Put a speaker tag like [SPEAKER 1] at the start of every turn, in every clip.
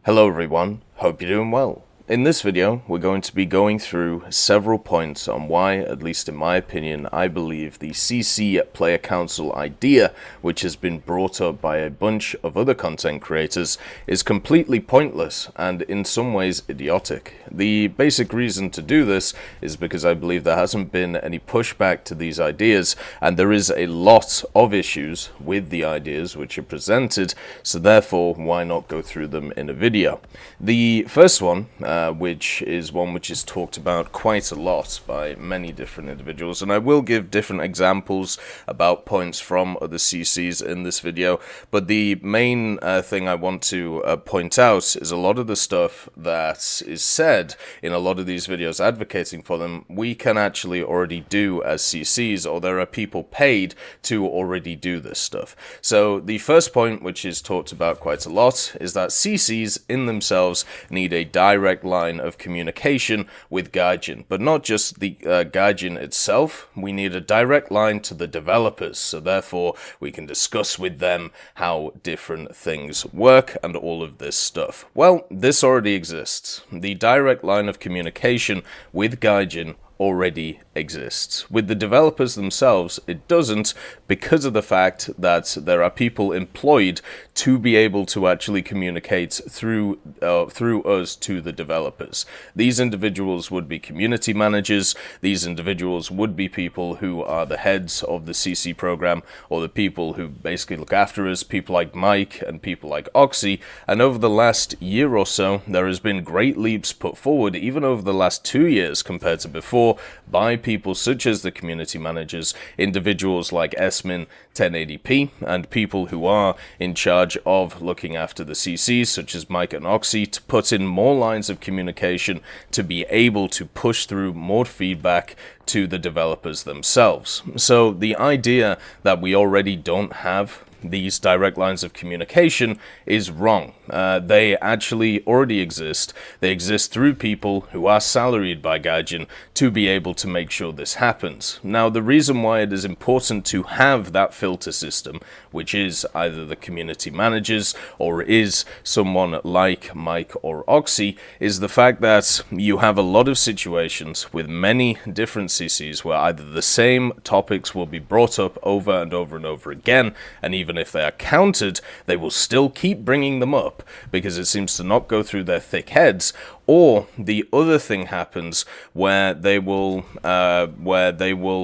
[SPEAKER 1] Hello everyone, hope you're doing well. In this video, we're going to be going through several points on why, at least in my opinion, I believe the CC Player Council idea, which has been brought up by a bunch of other content creators, is completely pointless and in some ways idiotic. The basic reason to do this is because I believe there hasn't been any pushback to these ideas, and there is a lot of issues with the ideas which are presented, so therefore why not go through them in a video. The first one, which is one which is talked about quite a lot by many different individuals, and I will give different examples about points from other CCs in this video, but the main thing I want to point out is a lot of the stuff that is said in a lot of these videos advocating for them, we can actually already do as CCs, or there are people paid to already do this stuff. So the first point, which is talked about quite a lot, is that CCs in themselves need a direct line of communication with Gaijin, but not just the Gaijin itself. We need a direct line to the developers, so therefore we can discuss with them how different things work and all of this stuff. Well, this already exists. The direct line of communication with Gaijin already exists. With the developers themselves, it doesn't, because of the fact that there are people employed to be able to actually communicate through us to the developers. These individuals would be community managers, these individuals would be people who are the heads of the CC program, or the people who basically look after us, people like Mike and people like Oxy, and over the last year or so, there has been great leaps put forward, even over the last 2 years compared to before, by people such as the community managers, individuals like Esmin 1080p, and people who are in charge of looking after the CCs, such as Mike and Oxy, to put in more lines of communication to be able to push through more feedback to the developers themselves. So the idea that we already don't have these direct lines of communication is wrong. They actually already exist. They exist through people who are salaried by Gaijin to be able to make sure this happens. Now, the reason why it is important to have that filter system, which is either the community managers or is someone like Mike or Oxy, is the fact that you have a lot of situations with many different CCs where either the same topics will be brought up over and over and over again, and even if they are countered, they will still keep bringing them up because it seems to not go through their thick heads. Or the other thing happens where they will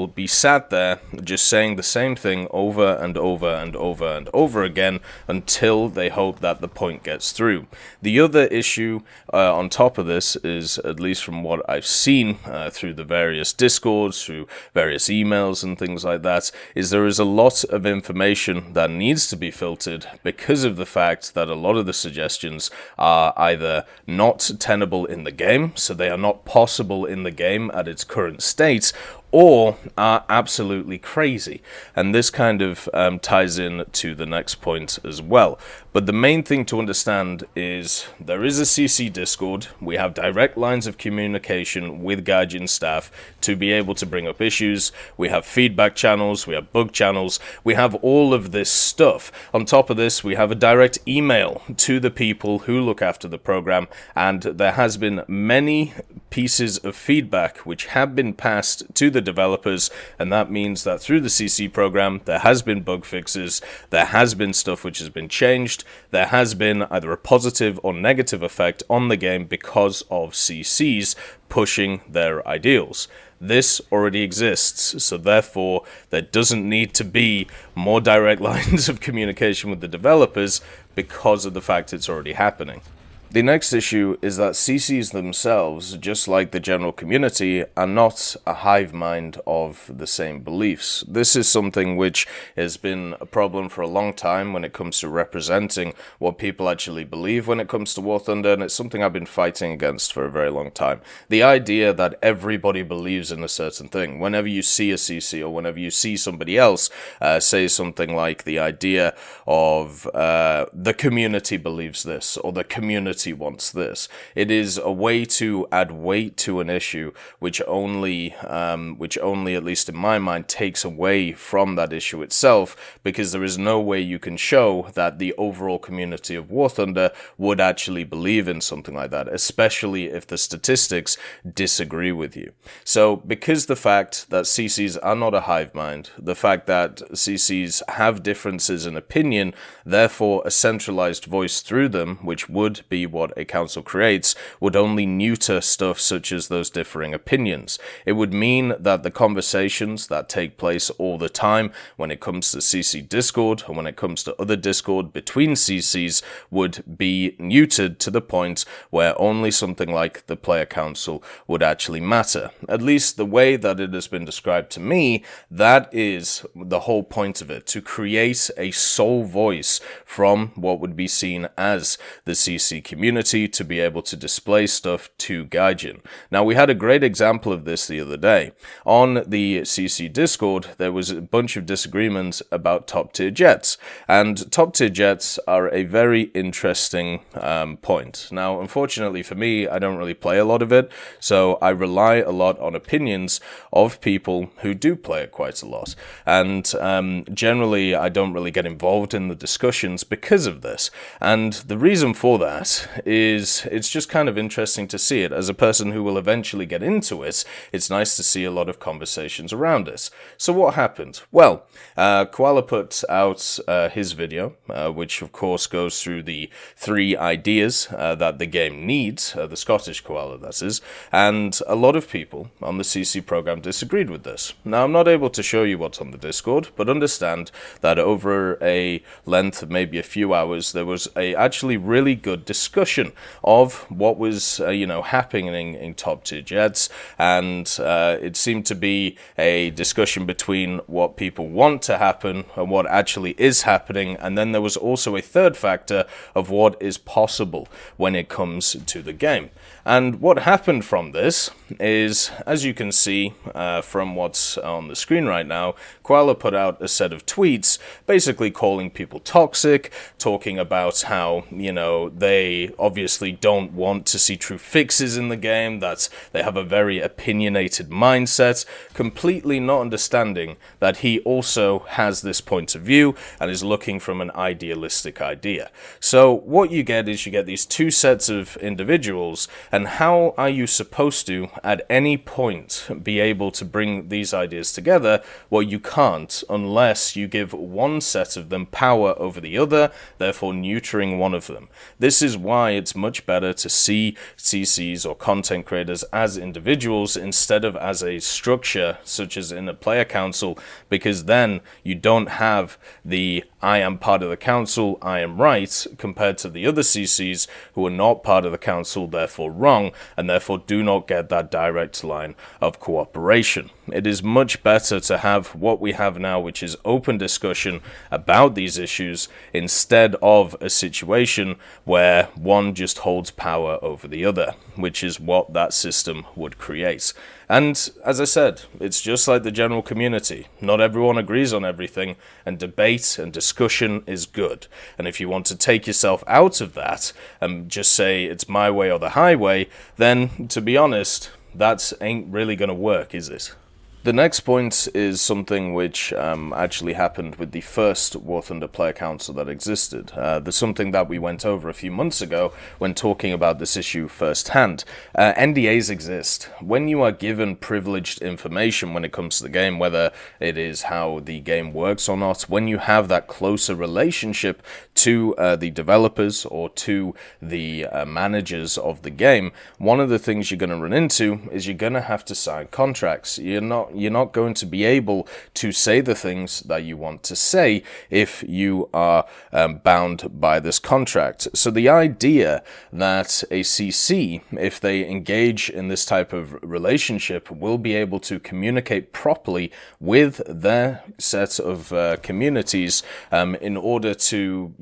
[SPEAKER 1] be sat there just saying the same thing over and over and over and over again until they hope that the point gets through. The other issue on top of this is, at least from what I've seen through the various discords, through various emails and things like that, is there is a lot of information that needs to be filtered because of the fact that a lot of the suggestions are either not tenable in the game, so they are not possible in the game at its current state, or are absolutely crazy. And this kind of ties in to the next point as well. But the main thing to understand is there is a CC Discord. We have direct lines of communication with Gaijin staff to be able to bring up issues. We have feedback channels, we have bug channels, we have all of this stuff. On top of this, we have a direct email to the people who look after the program, and there has been many pieces of feedback which have been passed to the developers, and that means that through the CC program there has been bug fixes, there has been stuff which has been changed, there has been either a positive or negative effect on the game because of CCs pushing their ideals. This already exists, so therefore there doesn't need to be more direct lines of communication with the developers because of the fact it's already happening. The next issue is that CCs themselves, just like the general community, are not a hive mind of the same beliefs. This is something which has been a problem for a long time when it comes to representing what people actually believe when it comes to War Thunder, and it's something I've been fighting against for a very long time. The idea that everybody believes in a certain thing. Whenever you see a CC or whenever you see somebody else say something like the idea of the community believes this, or the community community wants this. It is a way to add weight to an issue, which only, at least in my mind, takes away from that issue itself, because there is no way you can show that the overall community of War Thunder would actually believe in something like that, especially if the statistics disagree with you. So, because the fact that CCs are not a hive mind, the fact that CCs have differences in opinion, therefore a centralized voice through them, which would be what a council creates, would only neuter stuff such as those differing opinions. It would mean that the conversations that take place all the time when it comes to CC Discord and when it comes to other Discord between CCs would be neutered to the point where only something like the player council would actually matter. At least the way that it has been described to me, that is the whole point of it, to create a sole voice from what would be seen as the CC community to be able to display stuff to Gaijin. Now, we had a great example of this the other day. On the CC Discord, there was a bunch of disagreements about top tier jets, and top tier jets are a very interesting point. Now, unfortunately for me, I don't really play a lot of it, so I rely a lot on opinions of people who do play it quite a lot, and generally I don't really get involved in the discussions because of this. And the reason for that is it's just kind of interesting to see it. As a person who will eventually get into it, it's nice to see a lot of conversations around it. So what happened? Well, Koala put out his video, which of course goes through the 3 ideas that the game needs, the Scottish Koala that is, and a lot of people on the CC program disagreed with this. Now, I'm not able to show you what's on the Discord, but understand that over a length of maybe a few hours, there was a actually really good discussion of what was, happening in top tier jets, and it seemed to be a discussion between what people want to happen and what actually is happening, and then there was also a third factor of what is possible when it comes to the game. And what happened from this is, as you can see from what's on the screen right now, Koala put out a set of tweets basically calling people toxic, talking about how, they obviously don't want to see true fixes in the game, that they have a very opinionated mindset, completely not understanding that he also has this point of view and is looking from an idealistic idea. So what you get is you get these 2 sets of individuals, and how are you supposed to, at any point, be able to bring these ideas together? Well, you can't unless you give one set of them power over the other, therefore neutering one of them. This is why it's much better to see CCs or content creators as individuals instead of as a structure, such as in a player council, because then you don't have the I am part of the council, I am right, compared to the other CCs who are not part of the council, therefore wrong, and therefore do not get that direct line of cooperation. It is much better to have what we have now, which is open discussion about these issues, instead of a situation where one just holds power over the other, which is what that system would create. And as I said, it's just like the general community. Not everyone agrees on everything, and debate and discussion is good. And if you want to take yourself out of that and just say it's my way or the highway, then to be honest, that ain't really going to work, is it? The next point is something which actually happened with the first War Thunder player council that existed. There's something that we went over a few months ago when talking about this issue firsthand. NDAs exist. When you are given privileged information when it comes to the game, whether it is how the game works or not, when you have that closer relationship to the developers or to the managers of the game, one of the things you're going to run into is you're going to have to sign contracts. You're not going to be able to say the things that you want to say if you are bound by this contract. So the idea that a CC, if they engage in this type of relationship, will be able to communicate properly with their set of communities in order to,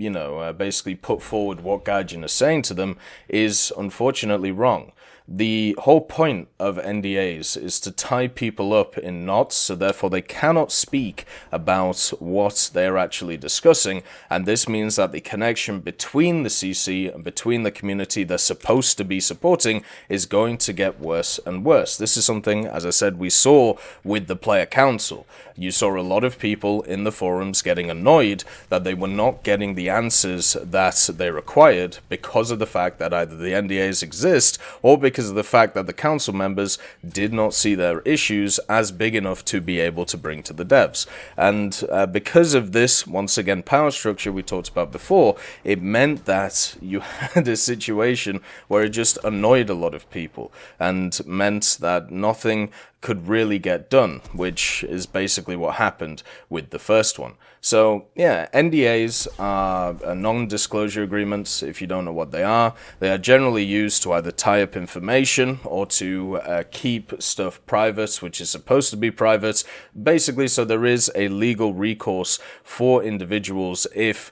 [SPEAKER 1] basically put forward what Gaijin is saying to them is unfortunately wrong. The whole point of NDAs is to tie people up in knots, so therefore they cannot speak about what they're actually discussing, and this means that the connection between the CC and between the community they're supposed to be supporting is going to get worse and worse. This is something, as I said, we saw with the player council. You saw a lot of people in the forums getting annoyed that they were not getting the answers that they required because of the fact that either the NDAs exist or because of the fact that the council members did not see their issues as big enough to be able to bring to the devs. And because of this, once again, power structure we talked about before, it meant that you had a situation where it just annoyed a lot of people and meant that nothing could really get done, which is basically what happened with the first one. So yeah, NDAs are non-disclosure agreements. If you don't know what they are generally used to either tie up information or to keep stuff private, which is supposed to be private, basically so there is a legal recourse for individuals if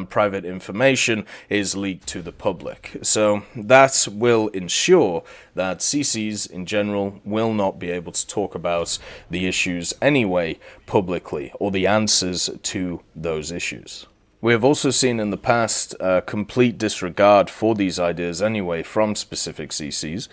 [SPEAKER 1] private information is leaked to the public. So that will ensure that CCs in general will not be able to talk about the issues anyway publicly, or the answers to those issues. We have also seen in the past complete disregard for these ideas anyway from specific CCs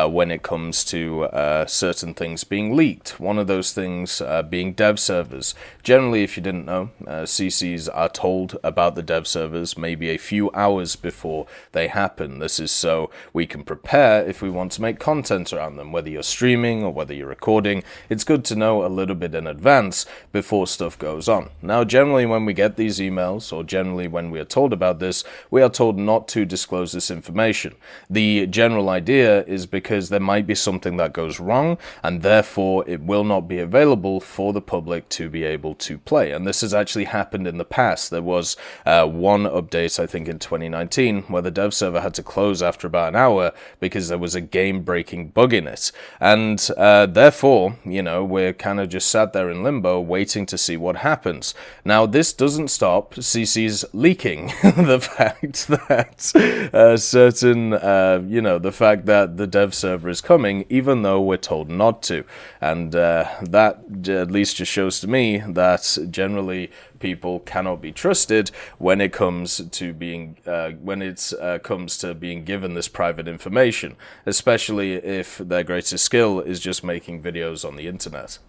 [SPEAKER 1] when it comes to certain things being leaked. One of those things being dev servers. Generally, if you didn't know, CCs are told about the dev servers maybe a few hours before they happen. This is so we can prepare if we want to make content around them, whether you're streaming or whether you're recording. It's good to know a little bit in advance before stuff goes on. Now, generally when we get these emails, or generally when we are told about this, we are told not to disclose this information. The general idea is because there might be something that goes wrong, and therefore it will not be available for the public to be able to play. And this has actually happened in the past. There was one update, I think in 2019, where the dev server had to close after about an hour because there was a game-breaking bug in it. And therefore, you know, we're kind of just sat there in limbo waiting to see what happens. Now, this doesn't stop CCs leaking the fact that the fact that the dev server is coming, even though we're told not to. And that at least just shows to me that generally people cannot be trusted when it comes to being given this private information, especially if their greatest skill is just making videos on the internet.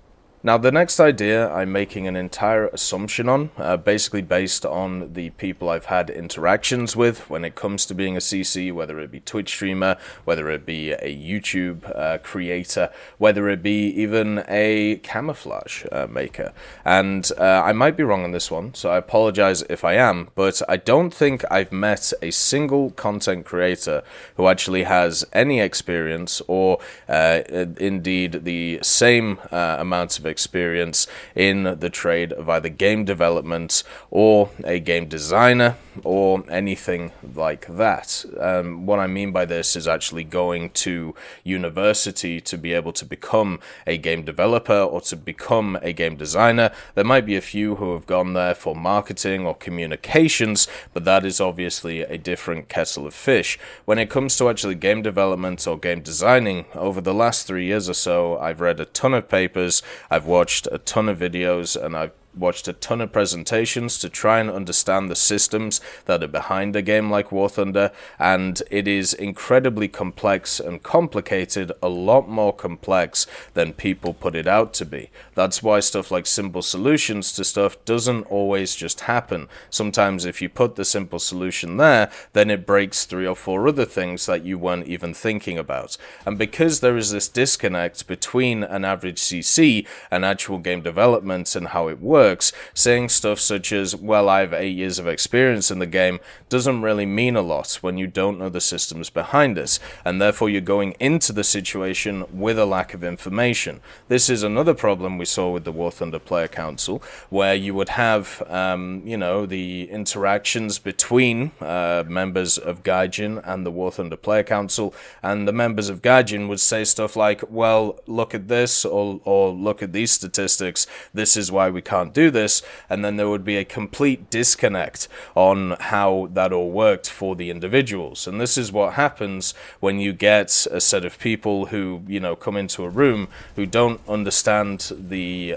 [SPEAKER 1] Now, the next idea I'm making an entire assumption on, basically based on the people I've had interactions with when it comes to being a CC, whether it be Twitch streamer, whether it be a YouTube creator, whether it be even a camouflage maker. And I might be wrong on this one, so I apologize if I am, but I don't think I've met a single content creator who actually has any experience or indeed the same amount of experience in the trade of either game development or a game designer or anything like that. What I mean by this is actually going to university to be able to become a game developer or to become a game designer. There might be a few who have gone there for marketing or communications, but that is obviously a different kettle of fish. When it comes to actually game development or game designing, over the last 3 years or so, I've read a ton of papers, I've watched a ton of videos, and I've watched a ton of presentations to try and understand the systems that are behind a game like War Thunder, and it is incredibly complex and complicated, a lot more complex than people put it out to be. That's why stuff like simple solutions to stuff doesn't always just happen. Sometimes if you put the simple solution there, then it breaks 3 or 4 other things that you weren't even thinking about. And because there is this disconnect between an average CC and actual game development and how it works, saying stuff such as, well, I have 8 years of experience in the game, doesn't really mean a lot when you don't know the systems behind it, and therefore you're going into the situation with a lack of information. This is another problem we saw with the War Thunder Player Council, where you would have, the interactions between members of Gaijin and the War Thunder Player Council, and the members of Gaijin would say stuff like, well, look at this, or look at these statistics, this is why we can't do this, and then there would be a complete disconnect on how that all worked for the individuals. And this is what happens when you get a set of people who, come into a room who don't understand the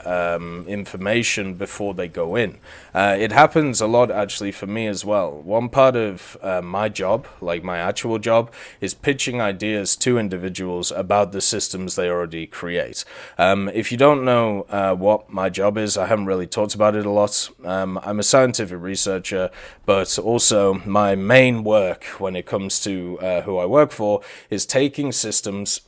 [SPEAKER 1] information before they go in. It happens a lot actually for me as well. One part of my job, like my actual job, is pitching ideas to individuals about the systems they already create. If you don't know what my job is, I haven't really talked about it a lot. I'm a scientific researcher, but also my main work when it comes to who I work for is taking systems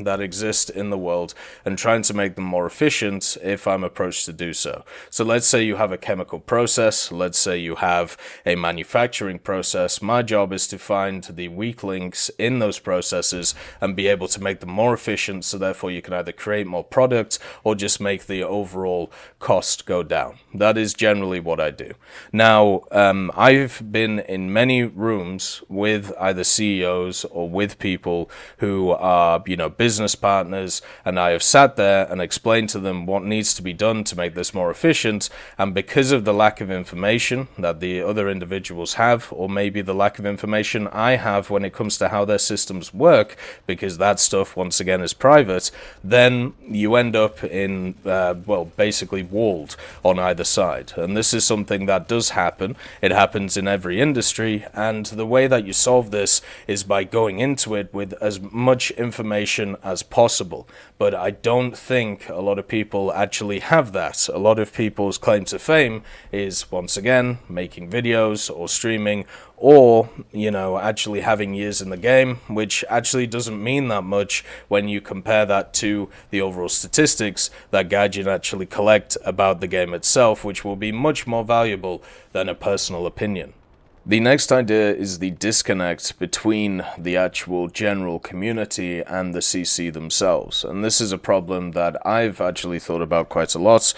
[SPEAKER 1] that exist in the world and trying to make them more efficient if I'm approached to do so. So let's say you have a chemical process, let's say you have a manufacturing process. My job is to find the weak links in those processes and be able to make them more efficient, so therefore you can either create more product or just make the overall cost go down. That is generally what I do. Now, I've been in many rooms with either CEOs or with people who are business partners, and I have sat there and explained to them what needs to be done to make this more efficient, and because of the lack of information that the other individuals have, or maybe the lack of information I have when it comes to how their systems work, because that stuff once again is private, then you end up in basically walled on either side. And this is something that does happen. It happens in every industry, and the way that you solve this is by going into it with as much information as possible. But I don't think a lot of people actually have that. A lot of people's claim to fame is, once again, making videos or streaming, or actually having years in the game, which actually doesn't mean that much when you compare that to the overall statistics that Gaijin actually collect about the game itself, which will be much more valuable than a personal opinion. The next idea is the disconnect between the actual general community and the CC themselves. And this is a problem that I've actually thought about quite a lot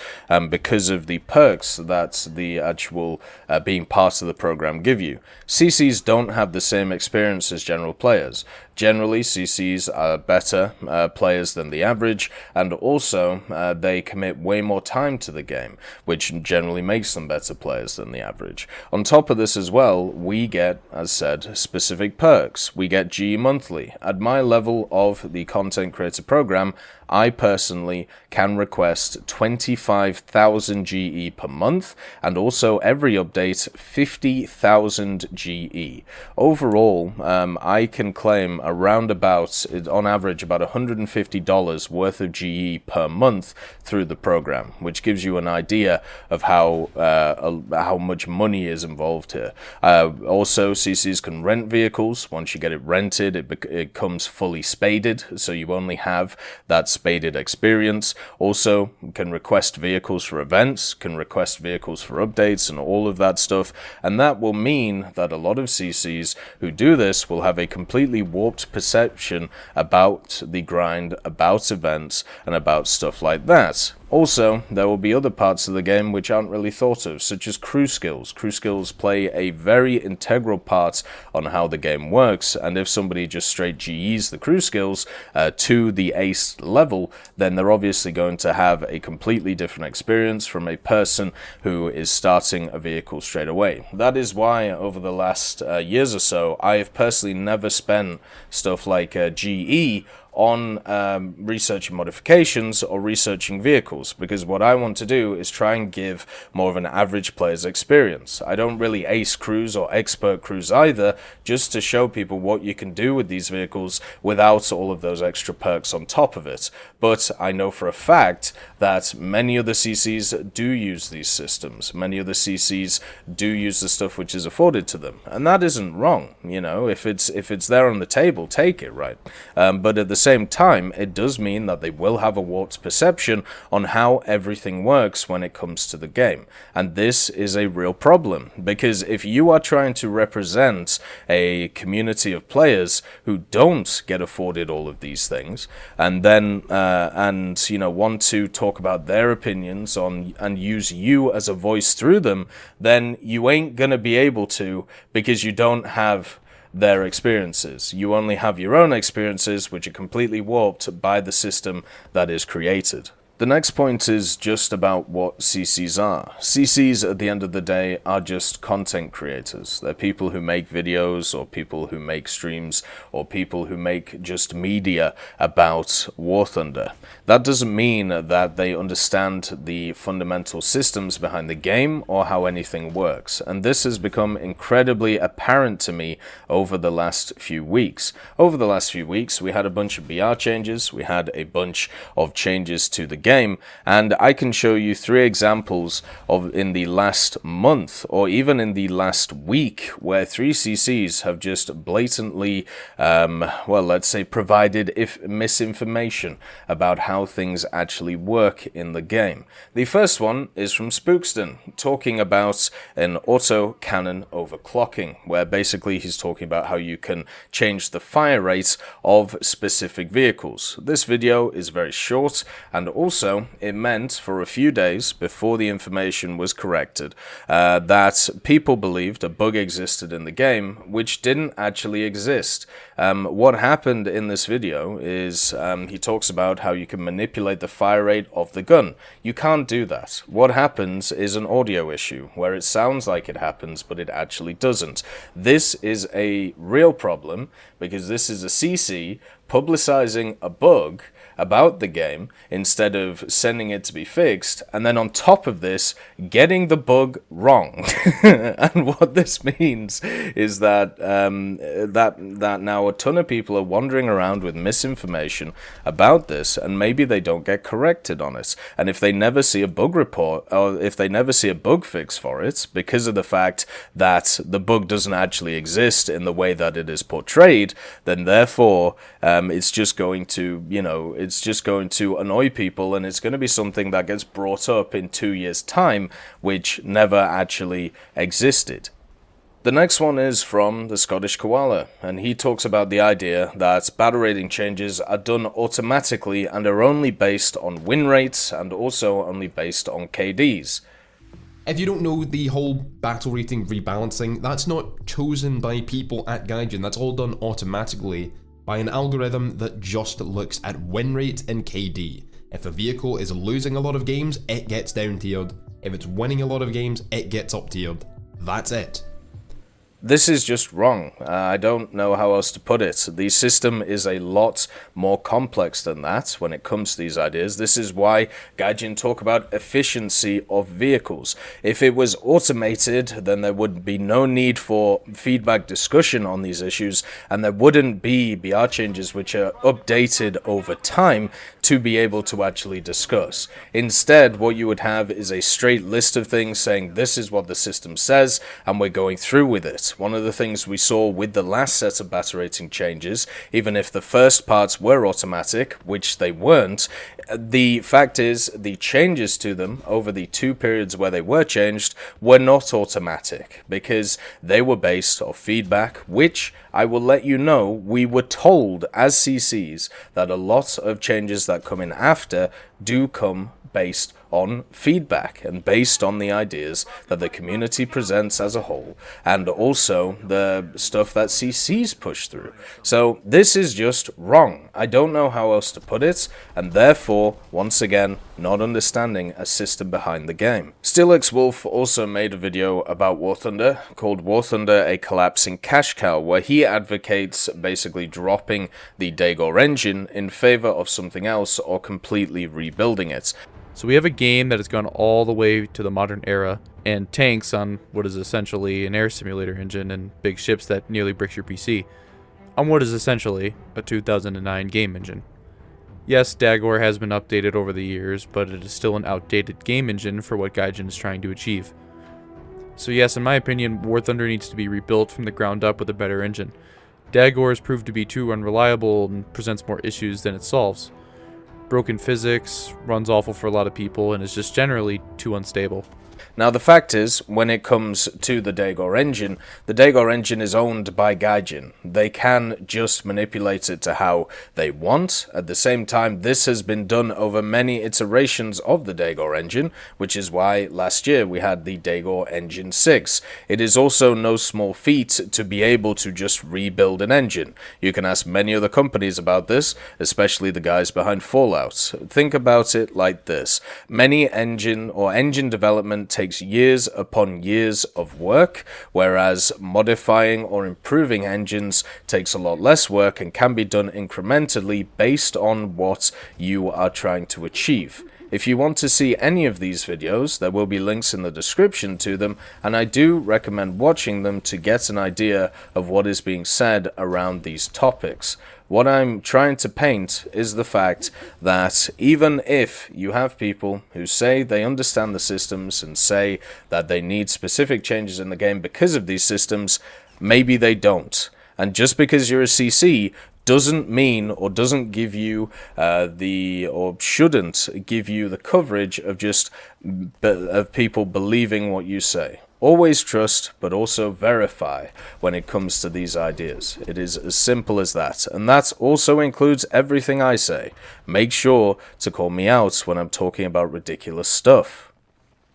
[SPEAKER 1] because of the perks that the actual being part of the program give you. CCs don't have the same experience as general players. Generally, CCs are better players than the average, and also they commit way more time to the game, which generally makes them better players than the average. On top of this as well, we get, as said, specific perks. We get GE monthly. At my level of the content creator program, I personally can request 25,000 GE per month, and also every update 50,000 GE. Overall, I can claim around about, on average, about $150 worth of GE per month through the program, which gives you an idea of how much money is involved here. Also, CCs can rent vehicles. Once you get it rented, it comes fully spaded, so you only have that spaded experience. Also, can request vehicles for events, can request vehicles for updates and all of that stuff, and that will mean that a lot of CCs who do this will have a completely warped perception about the grind, about events, and about stuff like that. Also, there will be other parts of the game which aren't really thought of, such as crew skills. Crew skills play a very integral part on how the game works, and if somebody just straight GEs the crew skills to the ace level, then they're obviously going to have a completely different experience from a person who is starting a vehicle straight away. That is why over the last years or so, I have personally never spent stuff like GE on researching modifications or researching vehicles, because what I want to do is try and give more of an average player's experience. I don't really ace crews or expert crews either, just to show people what you can do with these vehicles without all of those extra perks on top of it. But I know for a fact that many other CCs do use these systems. Many other CCs do use the stuff which is afforded to them, and that isn't wrong. If it's there on the table, take it, right? But at the same time, it does mean that they will have a warped perception on how everything works when it comes to the game. And this is a real problem, because if you are trying to represent a community of players who don't get afforded all of these things, and then want to talk about their opinions on and use you as a voice through them, then you ain't gonna be able to, because you don't have their experiences. You only have your own experiences, which are completely warped by the system that is created. The next point is just about what CCs are. CCs, at the end of the day, are just content creators. They're people who make videos, or people who make streams, or people who make just media about War Thunder. That doesn't mean that they understand the fundamental systems behind the game or how anything works. And this has become incredibly apparent to me over the last few weeks. Over the last few weeks, we had a bunch of BR changes, we had a bunch of changes to the game, and I can show you 3 examples of in the last month or even in the last week where 3 CCs have just blatantly, well, let's say provided misinformation about how things actually work in the game. The first one is from Spookston, talking about an Autocannon Overclocking, where basically he's talking about how you can change the fire rate of specific vehicles. This video is very short, and also it meant for a few days before the information was corrected that people believed a bug existed in the game which didn't actually exist. What happened in this video is he talks about how you can manipulate the fire rate of the gun. You can't do that. What happens is an audio issue where it sounds like it happens but it actually doesn't. This is a real problem because this is a CC publicizing a bug about the game instead of sending it to be fixed, and then on top of this getting the bug wrong. And what this means is that that now a ton of people are wandering around with misinformation about this, and maybe they don't get corrected on it. And if they never see a bug report, or if they never see a bug fix for it because of the fact that the bug doesn't actually exist in the way that it is portrayed, then therefore it's just going to, it's just going to annoy people, and it's going to be something that gets brought up in 2 years' time, which never actually existed. The next one is from the Scottish Koala, and he talks about the idea that battle rating changes are done automatically and are only based on win rates and also only based on KDs.
[SPEAKER 2] If you don't know, the whole battle rating rebalancing, that's not chosen by people at Gaijin, that's all done automatically by an algorithm that just looks at win rate and KD. If a vehicle is losing a lot of games, it gets down tiered. If it's winning a lot of games, it gets up tiered. That's it.
[SPEAKER 1] This is just wrong. I don't know how else to put it. The system is a lot more complex than that when it comes to these ideas. This is why Gaijin talk about efficiency of vehicles. If it was automated, then there would be no need for feedback discussion on these issues, and there wouldn't be BR changes which are updated over time to be able to actually discuss. Instead, what you would have is a straight list of things saying this is what the system says, and we're going through with it. One of the things we saw with the last set of battle rating changes, even if the first parts were automatic, which they weren't, the fact is the changes to them over the 2 periods where they were changed were not automatic because they were based off feedback, which I will let you know we were told as CCs that a lot of changes that come in after do come based on feedback and based on the ideas that the community presents as a whole, and also the stuff that CCs push through. So this is just wrong. I don't know how else to put it, and therefore, once again, not understanding a system behind the game. Steelix Wolf also made a video about War Thunder called War Thunder, a collapsing cash cow, where he advocates basically dropping the Daegor engine in favor of something else or completely rebuilding it.
[SPEAKER 3] So we have a game that has gone all the way to the modern era, and tanks on what is essentially an air simulator engine and big ships that nearly bricks your PC, on what is essentially a 2009 game engine. Yes, Daegor has been updated over the years, but it is still an outdated game engine for what Gaijin is trying to achieve. So yes, in my opinion, War Thunder needs to be rebuilt from the ground up with a better engine. Daegor has proved to be too unreliable and presents more issues than it solves. Broken physics, runs awful for a lot of people, and is just generally too unstable.
[SPEAKER 1] Now the fact is, when it comes to the Daegor engine is owned by Gaijin. They can just manipulate it to how they want. At the same time, this has been done over many iterations of the Daegor engine, which is why last year we had the Daegor Engine 6. It is also no small feat to be able to just rebuild an engine. You can ask many other companies about this, especially the guys behind Fallout. Think about it like this. Many engine development takes years upon years of work, whereas modifying or improving engines takes a lot less work and can be done incrementally based on what you are trying to achieve. If you want to see any of these videos, there will be links in the description to them, and I do recommend watching them to get an idea of what is being said around these topics. What I'm trying to paint is the fact that even if you have people who say they understand the systems and say that they need specific changes in the game because of these systems, maybe they don't. And just because you're a CC doesn't mean or doesn't give you shouldn't give you the coverage of just of people believing what you say. Always trust, but also verify when it comes to these ideas. It is as simple as that. And that also includes everything I say. Make sure to call me out when I'm talking about ridiculous stuff.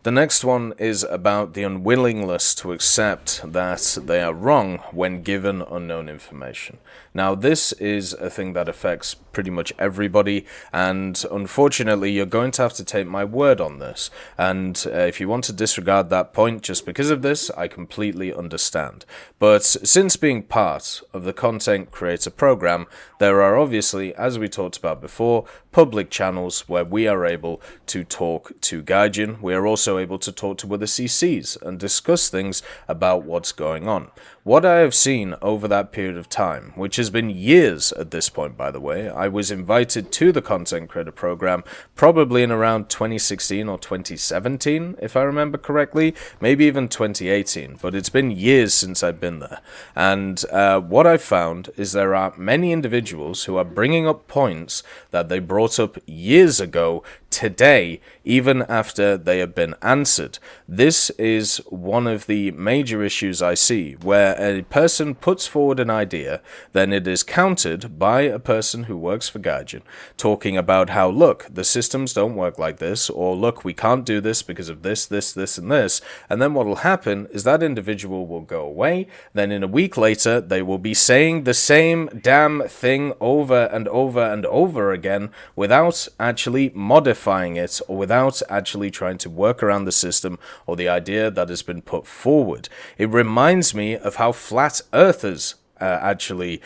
[SPEAKER 1] The next one is about the unwillingness to accept that they are wrong when given unknown information. Now, this is a thing that affects pretty much everybody, and unfortunately, you're going to have to take my word on this. And if you want to disregard that point just because of this, I completely understand. But since being part of the content creator program, there are obviously, as we talked about before, public channels where we are able to talk to Gaijin. We are also able to talk to other CCs and discuss things about what's going on. What I have seen over that period of time, which has been years at this point, by the way, I was invited to the content creator program probably in around 2016 or 2017, if I remember correctly, maybe even 2018, but it's been years since I've been there. And what I've found is there are many individuals who are bringing up points that they brought up years ago today, even after they have been answered. This is one of the major issues I see, where a person puts forward an idea, then it is countered by a person who works for Gaijin, talking about how, look, the systems don't work like this, or look, we can't do this because of this, and this, and then what will happen is that individual will go away, then in a week later, they will be saying the same damn thing over and over and over again without actually modifying it, or without actually trying to work around the system or the idea that has been put forward. It reminds me of how flat earthers actually,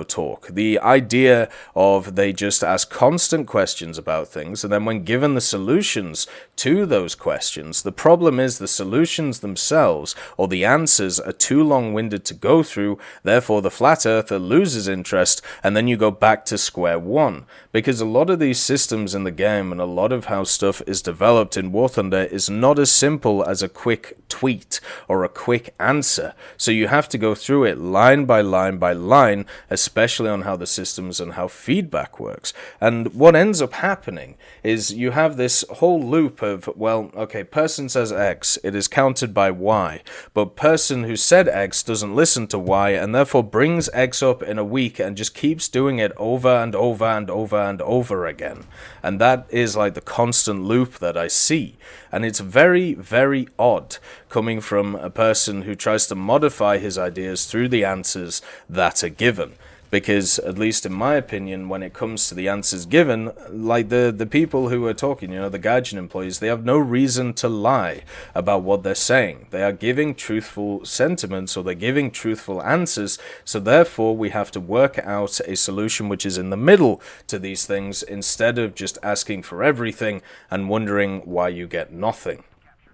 [SPEAKER 1] talk. The idea of they just ask constant questions about things, and then when given the solutions to those questions, the problem is the solutions themselves or the answers are too long-winded to go through, therefore the flat earther loses interest, and then you go back to square one. Because a lot of these systems in the game and a lot of how stuff is developed in War Thunder is not as simple as a quick tweet or a quick answer. So you have to go through it line by line, especially on how the systems and how feedback works. And what ends up happening is you have this whole loop of, well, okay, person says X, it is countered by Y, but person who said X doesn't listen to Y and therefore brings X up in a week and just keeps doing it over and over and over and over again. And that is like the constant loop that I see. And it's very, very odd coming from a person who tries to modify his ideas through the answers that are given. Because, at least in my opinion, when it comes to the answers given, like the people who are talking, the Gaijin employees, they have no reason to lie about what they're saying. They are giving truthful sentiments, or they're giving truthful answers, so therefore we have to work out a solution which is in the middle to these things, instead of just asking for everything and wondering why you get nothing.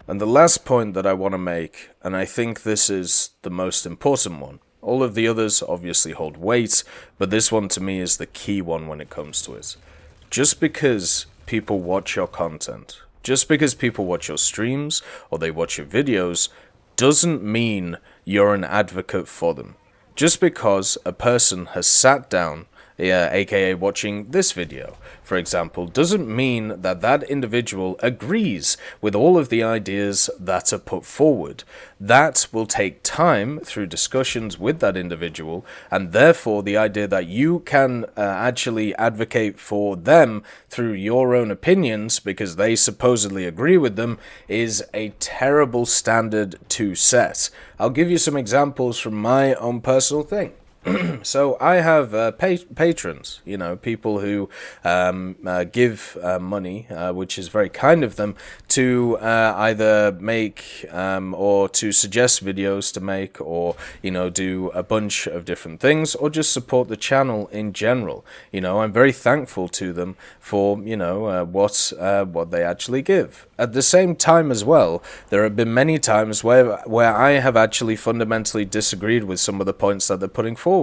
[SPEAKER 1] And the last point that I want to make, and I think this is the most important one, all of the others obviously hold weight, but this one to me is the key one when it comes to it. Just because people watch your content, just because people watch your streams or they watch your videos, doesn't mean you're an advocate for them. Just because a person has sat down aka watching this video, for example, doesn't mean that that individual agrees with all of the ideas that are put forward. That will take time through discussions with that individual, and therefore the idea that you can actually advocate for them through your own opinions because they supposedly agree with them is a terrible standard to set. I'll give you some examples from my own personal thing. So I have patrons, you know, people who give money, which is very kind of them, to either make or to suggest videos to make, or, you know, do a bunch of different things, or just support the channel in general. You know, I'm very thankful to them for, you know, what they actually give. At the same time as well, there have been many times where I have actually fundamentally disagreed with some of the points that they're putting forward,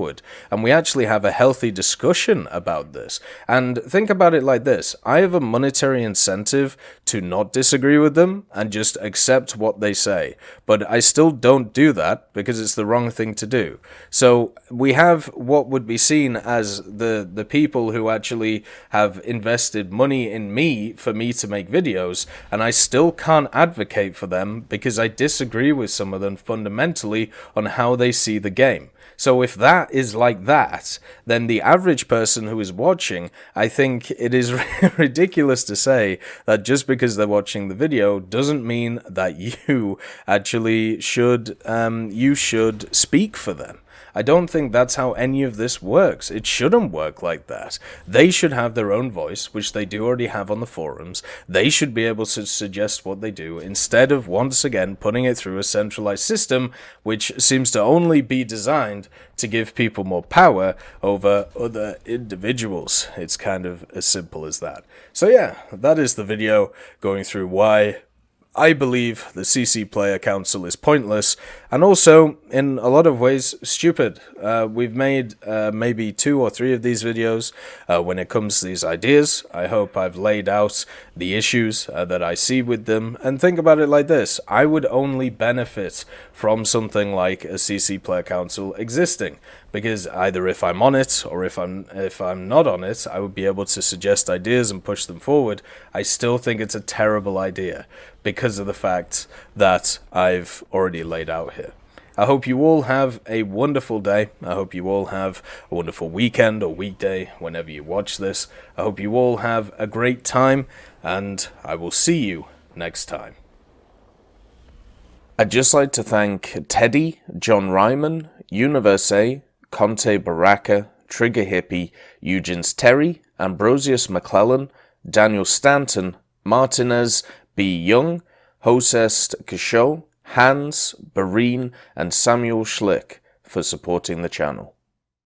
[SPEAKER 1] and we actually have a healthy discussion about this. And think about it like this: I have a monetary incentive to not disagree with them and just accept what they say, but I still don't do that because it's the wrong thing to do. So we have what would be seen as the people who actually have invested money in me for me to make videos, and I still can't advocate for them because I disagree with some of them fundamentally on how they see the game. So if that is like that, then the average person who is watching, I think it is ridiculous to say that just because they're watching the video doesn't mean that you actually should speak for them. I don't think that's how any of this works. It shouldn't work like that. They should have their own voice, which they do already have on the forums. They should be able to suggest what they do, instead of once again putting it through a centralized system, which seems to only be designed to give people more power over other individuals. It's kind of as simple as that. So yeah, that is the video going through why I believe the CC Player Council is pointless, and also, in a lot of ways, stupid. We've made maybe 2 or 3 of these videos when it comes to these ideas. I hope I've laid out the issues that I see with them, and think about it like this: I would only benefit from something like a CC Player Council existing, because either if I'm on it or if I'm not on it, I would be able to suggest ideas and push them forward. I still think it's a terrible idea because of the fact that I've already laid out here. I hope you all have a wonderful day. I hope you all have a wonderful weekend or weekday whenever you watch this. I hope you all have a great time, and I will see you next time. I'd just like to thank Teddy, John Ryman, Universe, Conte Baraka, Trigger Hippie, Eugens Terry, Ambrosius McClellan, Daniel Stanton, Martinez, B. Young, Hosest Kishol, Hans, Bareen, and Samuel Schlick for supporting the channel.